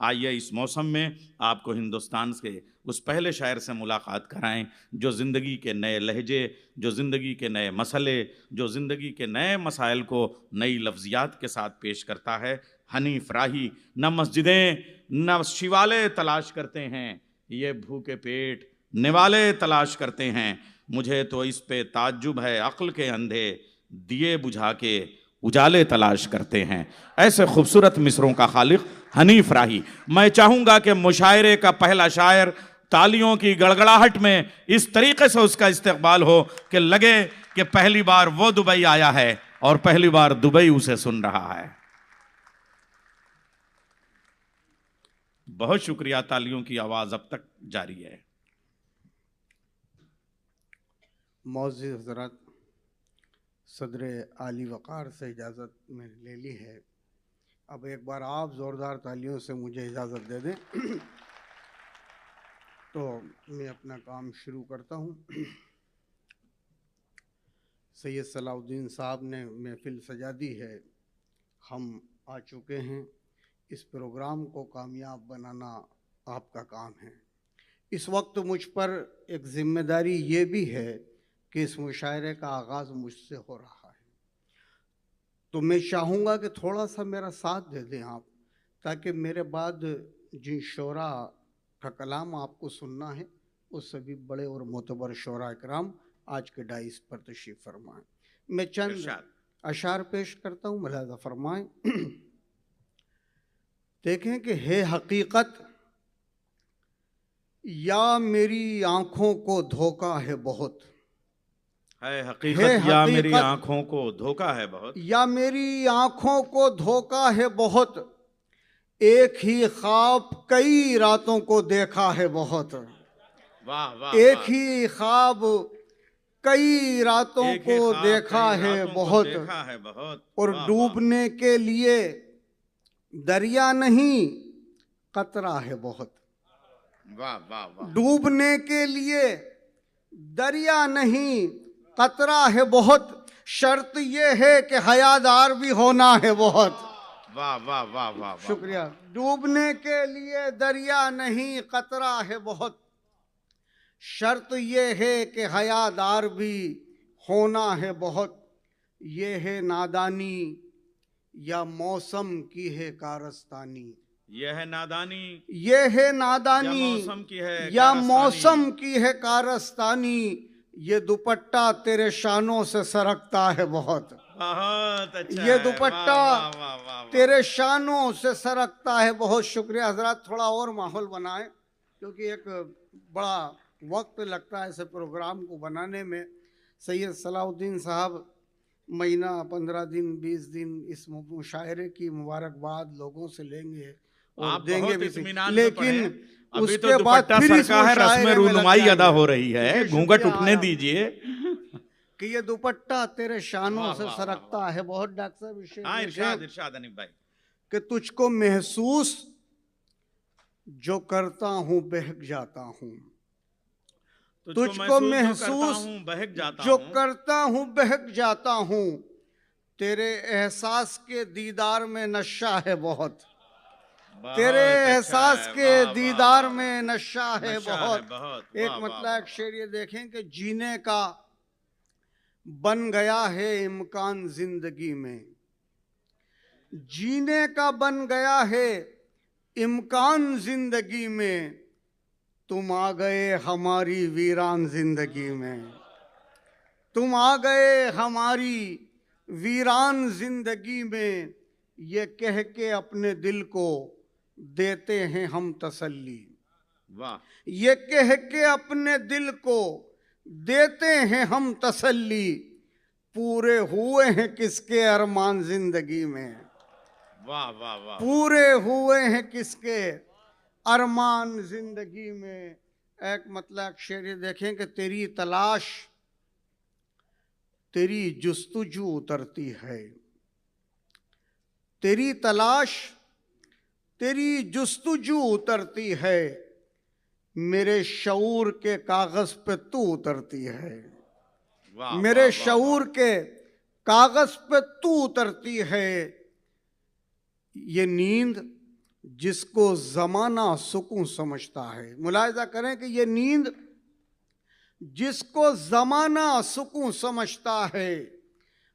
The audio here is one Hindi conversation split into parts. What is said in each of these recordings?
आइए इस मौसम में आपको हिंदुस्तान के उस पहले शायर से मुलाकात कराएं जो ज़िंदगी के नए लहजे, जो ज़िंदगी के नए मसले, जो ज़िंदगी के नए मसाइल को नई लफ्ज़ियात के साथ पेश करता है। हनीफ राही न मस्जिदें न शिवाले तलाश करते हैं, ये भूखे पेट निवाले तलाश करते हैं। मुझे तो इस पे ताज्जुब है अक्ल के अंधे दिए बुझा के उजाले तलाश करते हैं। ऐसे खूबसूरत मिसरों का खालिक हनीफ राही। मैं चाहूँगा कि मुशायरे का पहला शायर तालियों की गड़गड़ाहट में इस तरीके से उसका इस्तकबाल हो कि लगे कि पहली बार वो दुबई आया है और पहली बार दुबई उसे सुन रहा है। बहुत शुक्रिया, तालियों की आवाज़ अब तक जारी है। मौजूद हज़रात, सदर आली वक़ार से इजाज़त मैंने ले ली है। अब एक बार आप ज़ोरदार तालियों से मुझे इजाज़त दे दें तो मैं अपना काम शुरू करता हूँ। सैयद सलाउद्दीन साहब ने महफ़िल सजा दी है, हम आ चुके हैं। इस प्रोग्राम को कामयाब बनाना आपका काम है। इस वक्त मुझ पर एक ज़िम्मेदारी ये भी है कि इस मुशायरे का आगाज़ मुझसे हो रहा है, तो मैं चाहूँगा कि थोड़ा सा मेरा साथ दे दें आप, ताकि मेरे बाद जिन शोरा का कलाम आपको सुनना है वो सभी बड़े और मोतबर शोरा इकराम आज के डाइस पर तशरीफ़ फरमाएँ। मैं चंद अशार पेश करता हूँ, मुलाज़ा फरमाएँ। देखें कि है हकीकत या मेरी आँखों को धोखा है बहुत, है हकीकत या मेरी आँखों को धोखा है बहुत, या मेरी आँखों को धोखा है बहुत, एक ही ख्वाब कई रातों को देखा है बहुत। वाह वाह, एक ही ख्वाब कई रातों को देखा है बहुत, और डूबने के लिए दरिया नहीं कतरा है बहुत। वाह वाह वाह। डूबने के लिए दरिया नहीं कतरा है बहुत, शर्त ये है कि हयादार भी होना है बहुत। वाह वाह वाह वाह, शुक्रिया। डूबने के लिए दरिया नहीं कतरा है बहुत, शर्त ये है कि हयादार भी होना है बहुत। ये है नादानी या मौसम की है कारस्तानी, यह है नादानी, ये है नादानी या मौसम की है कारस्तानी, ये दुपट्टा तेरे शानों से सरकता है बहुत। बहुत अच्छा, ये दुपट्टा तेरे शानों से सरकता है बहुत। शुक्रिया हजरत, थोड़ा और माहौल बनाएं क्योंकि एक बड़ा वक्त लगता है इस प्रोग्राम को बनाने में। सैयद सलाउद्दीन साहब महीना 15 दिन 20 दिन इस मुशायरे की मुबारकबाद लोगों से लेंगे और देंगे भी, लेकिन उसके तो बाद फिर सरका है, रस्म रूनुमाई अदा हो रही है, घूंघट उठने दीजिए कि ये दुपट्टा तेरे शानों से सरकता है बहुत। डॉक्टर साहब इरशाद अनीफ भाई, कि तुझको महसूस जो करता हूँ बहक जाता हूँ, तुझको महसूस जो करता हूँ बहक जाता हूँ, तेरे एहसास के दीदार में नशा है बहुत। तेरे एहसास के दीदार में नशा है बहुत। एक मतलब एक शेर ये देखें कि जीने का बन गया है इम्कान जिंदगी में, जीने का बन गया है इम्कान जिंदगी में, तुम आ गए हमारी वीरान जिंदगी में। तुम आ गए हमारी वीरान जिंदगी में, ये कह के अपने दिल को देते हैं हम तसल्ली। वाह। ये कह के अपने दिल को देते हैं हम तसल्ली, पूरे हुए हैं किसके अरमान जिंदगी में। वाह वाह वाह। पूरे हुए हैं किसके अरमान जिंदगी में। एक मतलब शेर देखें कि तेरी तलाश तेरी जुस्तजू उतरती है, तेरी तलाश तेरी जुस्तजू उतरती है, मेरे शऊर के कागज पे तू उतरती है। मेरे शऊर के कागज पे तू उतरती है, ये नींद जिसको जमाना सुकून समझता है। मुलाहिजा करें कि ये नींद जिसको जमाना सुकून समझता है,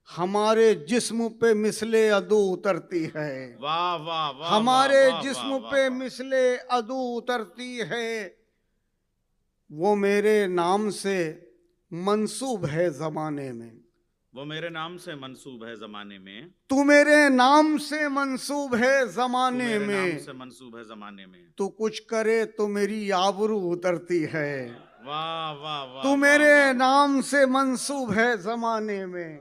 हमारे जिस्म पे मिसले अदू उतरती है। वाह वाह वाह, हमारे वाह, वाह, जिस्म वाह, पे वाह। मिसले अदू उतरती है। वो मेरे नाम से मंसूब है जमाने में, वो मेरे नाम से मंसूब है जमाने में, तू मेरे नाम से मंसूब है तू जमाने मेरे नाम में। से मंसूब है जमाने में। तू कुछ करे तो मेरी आबरू उतरती है। वाह वाह वाह, तू वाह, मेरे वाह। नाम से मंसूब है जमाने में,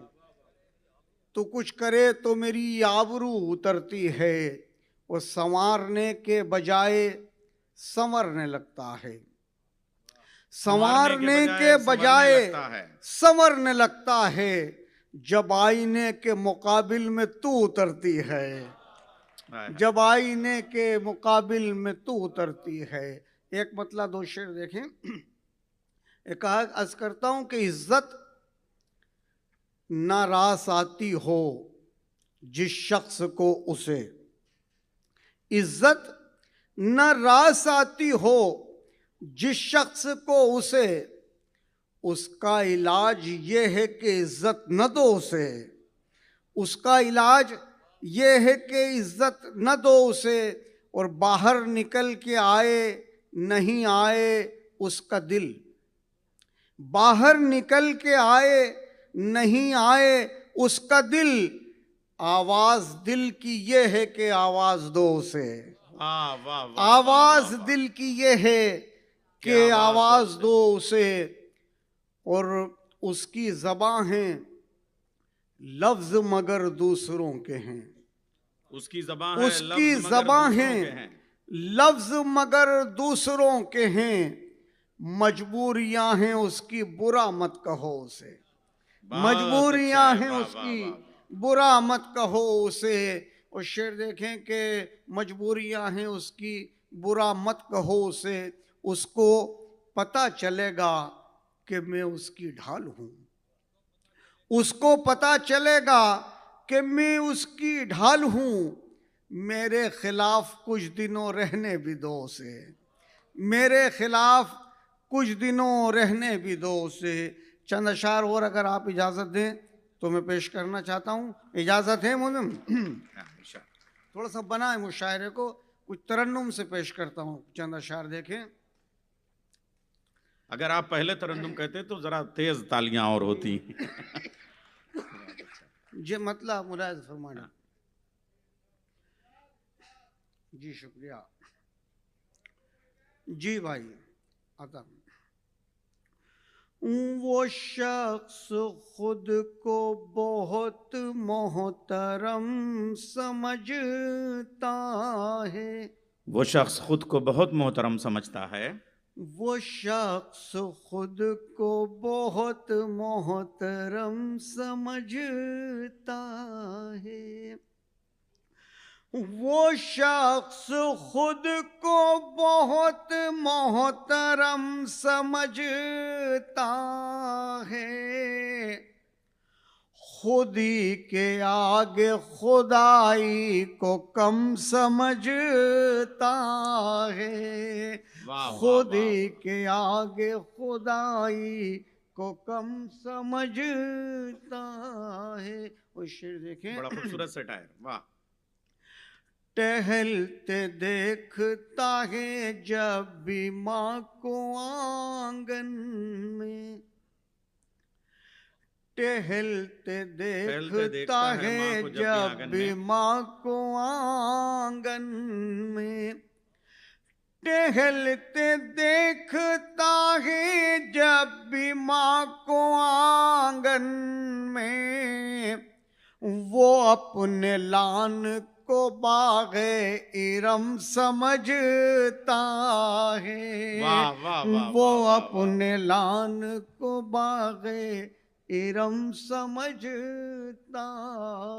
तू कुछ करे तो मेरी आबरू उतरती है। वो संवारने के बजाय संवरने लगता है, संवारने के बजाय संवरने लगता है। संवरने लगता है। जब आईने के मुकाबिल में तू उतरती है, हाय, हाय। जब आईने के मुकाबिल में तू उतरती है। एक मतलब दो शेर देखें। एक कहा, अर्ज करता हूं कि इज्जत ना रास आती हो जिस शख्स को उसे, इज्जत न रास आती हो जिस शख्स को उसे, उसका इलाज ये है कि इज्जत न दो उसे, उसका इलाज ये है कि इज्जत न दो उसे। और बाहर निकल के आए नहीं आए उसका दिल, बाहर निकल के आए नहीं आए उसका दिल, आवाज दिल की ये है कि आवाज दो उसे, वाह वाह वाह, आवाज वाह, वाह। दिल की ये है कि आवाज दो उसे। और उसकी ज़बां है लफ्ज मगर दूसरों के हैं, उसकी ज़बां है उसकी लफ्ज मगर ज़बां दूसरों है के हैं। लफ्ज मगर दूसरों के हैं। मजबूरियां हैं उसकी बुरा मत कहो उसे, बहुत अच्छा मजबूरियां है, हैं वाह वाह उसकी वाह, वाह। बुरा मत कहो उसे। और शेर देखें कि मजबूरियां हैं उसकी बुरा मत कहो उसे, उसको पता चलेगा कि मैं उसकी ढाल हूं, उसको पता चलेगा कि मैं उसकी ढाल हूं। मेरे खिलाफ कुछ दिनों रहने भी दो उसे, मेरे खिलाफ कुछ दिनों रहने भी दो उसे। चंद अशार और अगर आप इजाज़त दें तो मैं पेश करना चाहता हूँ। इजाज़त है मुझे? थोड़ा सा बनाए मुशायरे को, कुछ तरन्नुम से पेश करता हूँ। चंद अशार देखें। अगर आप पहले तरन्नुम कहते तो जरा तेज तालियां और होती। जी मतलब मुलाहिज़ फरमाना। जी शुक्रिया जी भाई। आता वो शख्स खुद को बहुत मोहतरम समझता है, वो शख्स खुद को बहुत मोहतरम समझता है, वो शख्स खुद को बहुत मोहतरम समझता है, वो शख्स खुद को बहुत मोहतरम समझता है। खुदी के आगे खुदाई को कम समझता है, खुदी के आगे खुदाई को कम समझता है। वो शेर देखें, बड़ा खूबसूरत सटायर, वाह। टहलते देखता है जब भी माँ को आंगन में, टहलते देखता है जब भी माँ को आंगन में, टहलते देखता है जब भी माँ को आंगन में। वो अपने लान को बाग़े इरम समझता है, वाह वाह वाह, वो अपने लान को बाग़े इरम समझता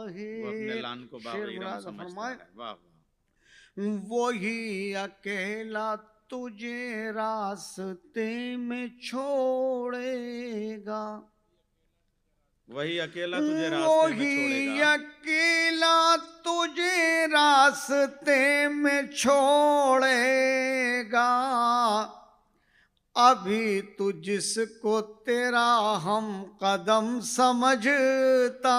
है। वो अपने लान को बाग़े इरम समझता है, वाह वाह। वही अकेला तुझे रास्ते में छोड़ेगा, वही अकेला तुझे रास्ते में वही छोड़ेगा। अकेला तुझे रास्ते में छोड़ेगा। अभी तू जिसको तेरा हम कदम समझता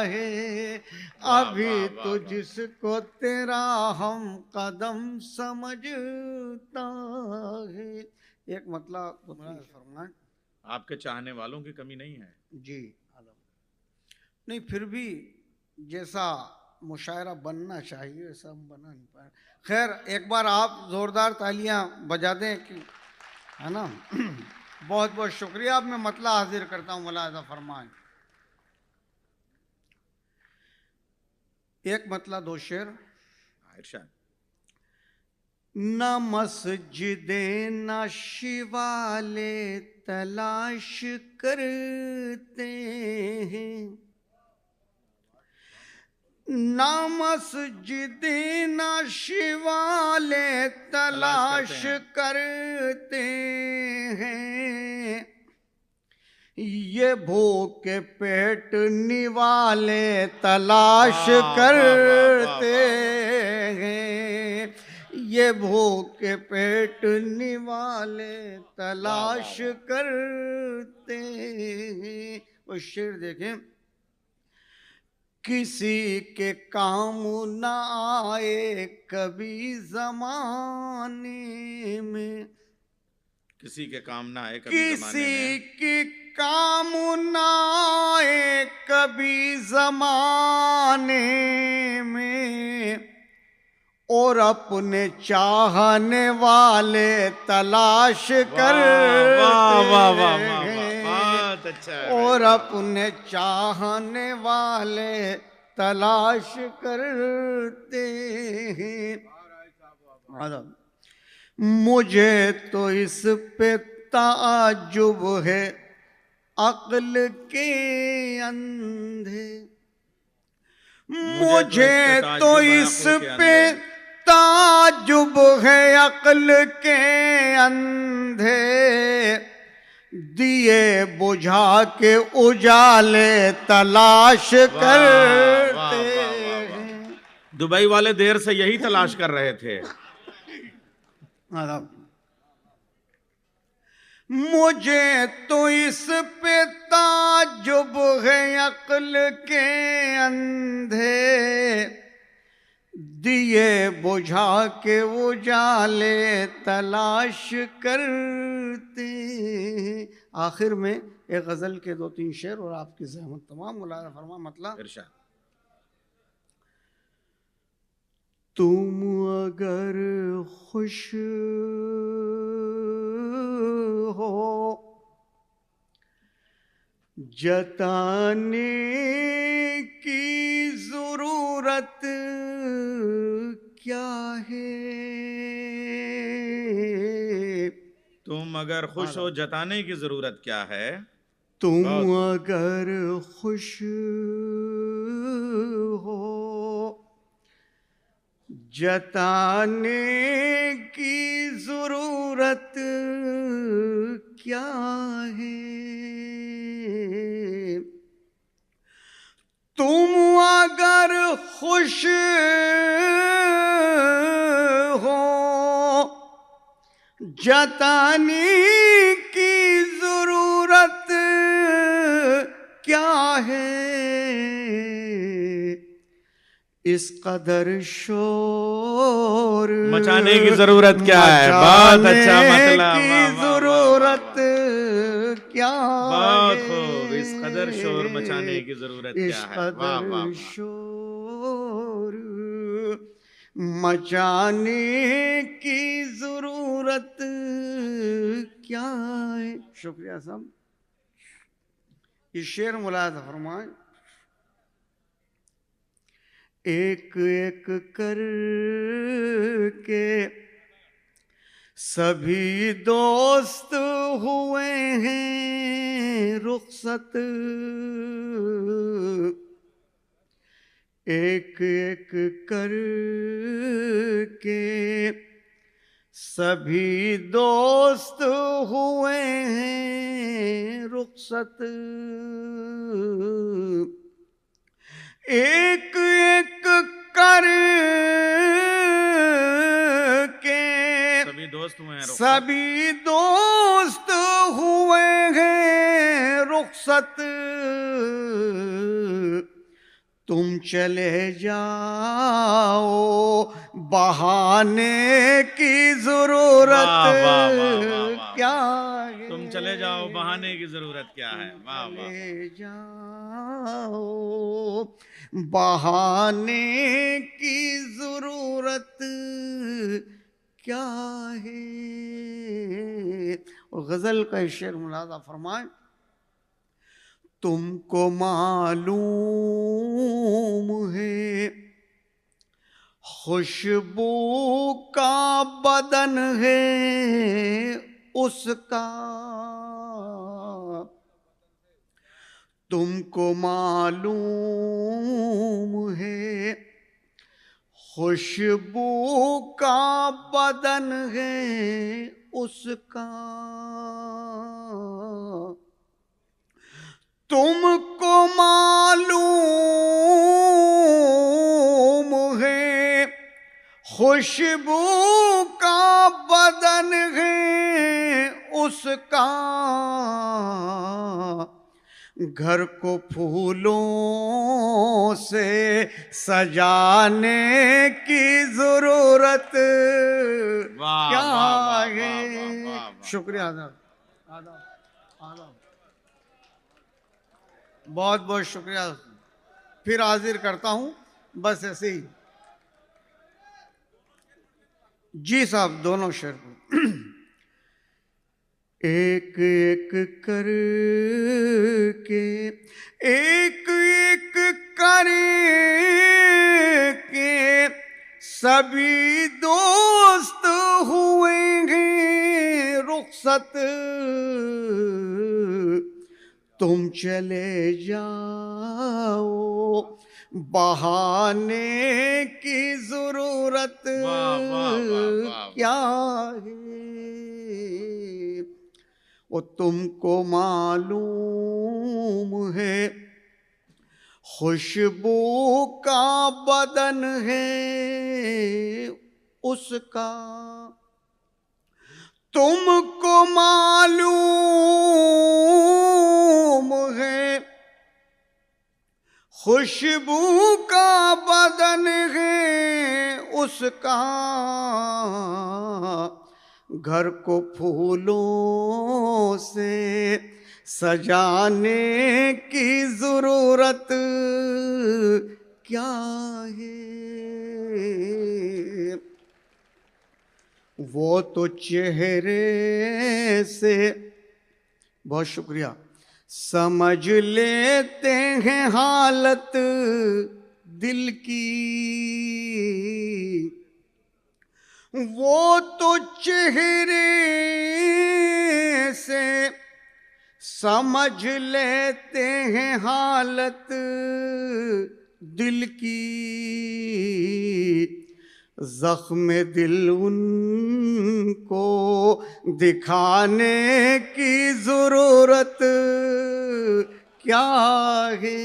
है, वाह अभी वाह तू वाह वाह। जिसको तेरा हम कदम समझता है। एक मतलब फरमान। आपके चाहने वालों की कमी नहीं है जी नहीं, फिर भी जैसा मुशायरा बनना चाहिए वैसा हम बना नहीं पाए। खैर, एक बार आप जोरदार तालियां बजा दें कि, है ना। बहुत बहुत शुक्रिया। अब मैं मतला हाजिर करता हूँ, मुलाज़ा फरमाएं। एक मतला दो शेर। इरशाद। न मस्जिदें न शिवाले तलाश करते हैं, न मस्जिदें न शिवाले तलाश करते हैं। ये भूखे पेट निवाले तलाश करते हैं, ये भूखे पेट निवाले तलाश करते हैं। वो शेर देखें। किसी के काम न आए कभी जमाने में, किसी के काम ना आए कभी जमाने में, किसी के काम न आए कभी जमाने में, और अपने चाहने वाले तलाश करते हैं, बहुत अच्छा है और अपने चाहने वाले तलाश करते हैं। मुझे तो इस पे ताज्जुब है अक्ल के अंधे, मुझे तो इस पे ताज्जुब है अक्ल के अंधे, दिए बुझा के उजाले तलाश करते हैं। दुबई वाले देर से यही तलाश कर रहे थे। मुझे तो इस पे ताज्जुब है अक्ल के अंधे, दिए बुझा के उजाले तलाश करते। आखिर में एक गजल के दो तीन शेर और आपकी ज़हमत तमाम। मुलाज़ा फरमा मतलब। इरशाद। तुम अगर खुश हो जताने की जरूरत क्या है, तुम अगर खुश हो जताने की जरूरत क्या है। तुम अगर खुश हो जताने की जरूरत क्या है, तुम अगर खुश हो जताने की जरूरत क्या है, इस कदर शोर मचाने की जरूरत क्या है। बहुत अच्छा मतलब। की जरूरत क्या बहुत है, खूब। इस कदर शोर मचाने की जरूरत क्या इस है। वाह वाह कदर वाह। शोर मचाने की जरूरत क्या है। शुक्रिया साहब। ये शेर मुलाज़ा फरमाएं। एक एक कर के सभी दोस्त हुए हैं रुखसत, एक एक कर के सभी दोस्त हुए हैं रुखसत, एक एक कर के सभी दोस्त हुए हैं रुखसत, सभी दोस्त हुए हैं रुखसत, तुम चले जाओ बहाने की जरूरत वाह, वाह, वाह, वाह, वाह। क्या है, तुम चले जाओ बहाने की जरूरत क्या है। वाह वाह। चले जाओ बहाने की जरूरत क्या है। और गजल का शेर मुलाजा फरमाए, तुमको मालूम है खुशबू का बदन है उसका, तुमको मालूम है खुशबू का बदन है उसका, तुमको मालूम है खुशबू का बदन है उसका, घर को फूलों से सजाने की जरूरत वाह, क्या वाह, वाह, है। वाह, वाह, वाह, वाह। शुक्रिया आदाब आदाब आदाब, बहुत बहुत शुक्रिया। फिर हाजिर करता हूं, बस ऐसे ही। जी साहब, दोनों शेर को एक एक कर के, एक एक कर के सभी दोस्त हुए हैं रुखसत, तुम चले जाओ बहाने की जरूरत वाह, वाह, वाह, वाह। क्या है। वो तुमको मालूम है खुशबू का बदन है उसका, तुमको मालूम है खुशबू का बदन है उसका, घर को फूलों से सजाने की जरूरत क्या है। वो तो चेहरे से, बहुत शुक्रिया, समझ लेते हैं हालत दिल की, वो तो चेहरे से समझ लेते हैं हालत दिल की, जख्म दिल उनको दिखाने की जरूरत क्या है।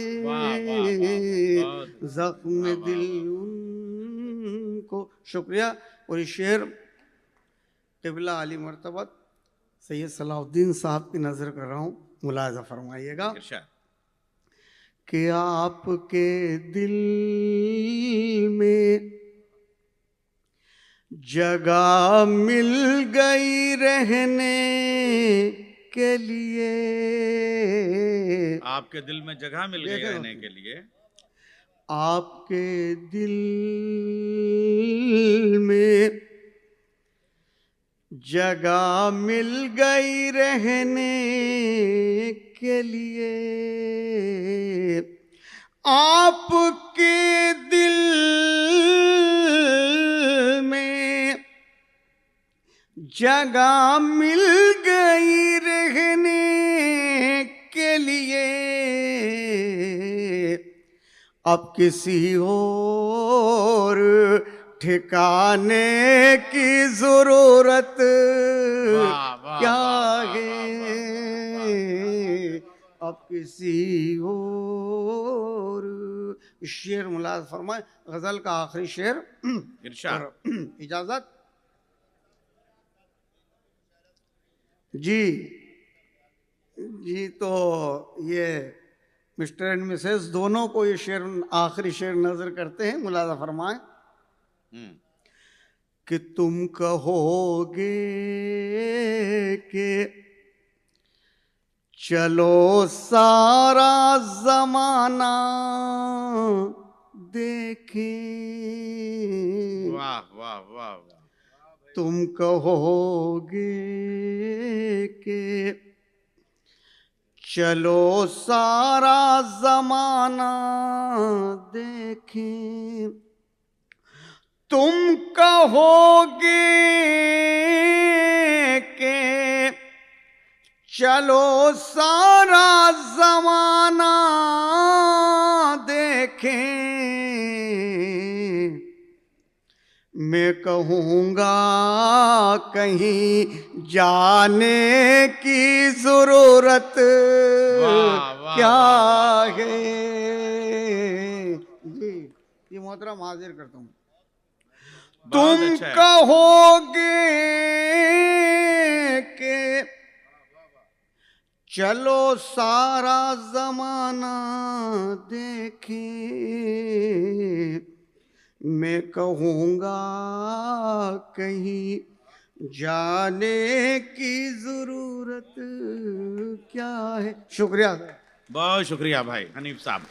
जख्म दिल उनको, शुक्रिया। और ये शेर क़िबला आली मर्तबत सैयद सलाहुद्दीन साहब की नज़र कर रहा हूँ, मुलाज़ा फरमाइएगा कि आपके दिल में जगह मिल गई रहने के लिए, आपके दिल में जगह मिल गई रहने के लिए, आपके दिल में जगह मिल गई रहने के लिए, आपके दिल में जगह मिल गई रहने के लिए, अब किसी और ठिकाने की जरूरत वाह, वाह, क्या वाह, वाह, है अब किसी और। शेर मुलाज फरमाए, गजल का आखिरी शेर इरशाद। और इजाजत। जी जी, तो ये मिस्टर एंड मिसेस दोनों को ये शेर, आखिरी शेर नजर करते हैं। मुलाजा फरमाए कि तुम कहोगे कि चलो सारा जमाना देखें, वाह वाह वाह वाह। तुम कहोगे कि चलो सारा जमाना देखें, तुम कहोगे कि चलो सारा जमाना देखें, मैं कहूँगा कहीं जाने की जरूरत क्या है। जी, ये मोहतरम हाजिर करता हूँ। तुम कहोगे कि चलो सारा जमाना देखें, मैं कहूँगा कहीं जाने की जरूरत क्या है। शुक्रिया, बहुत शुक्रिया भाई हनीफ साहब।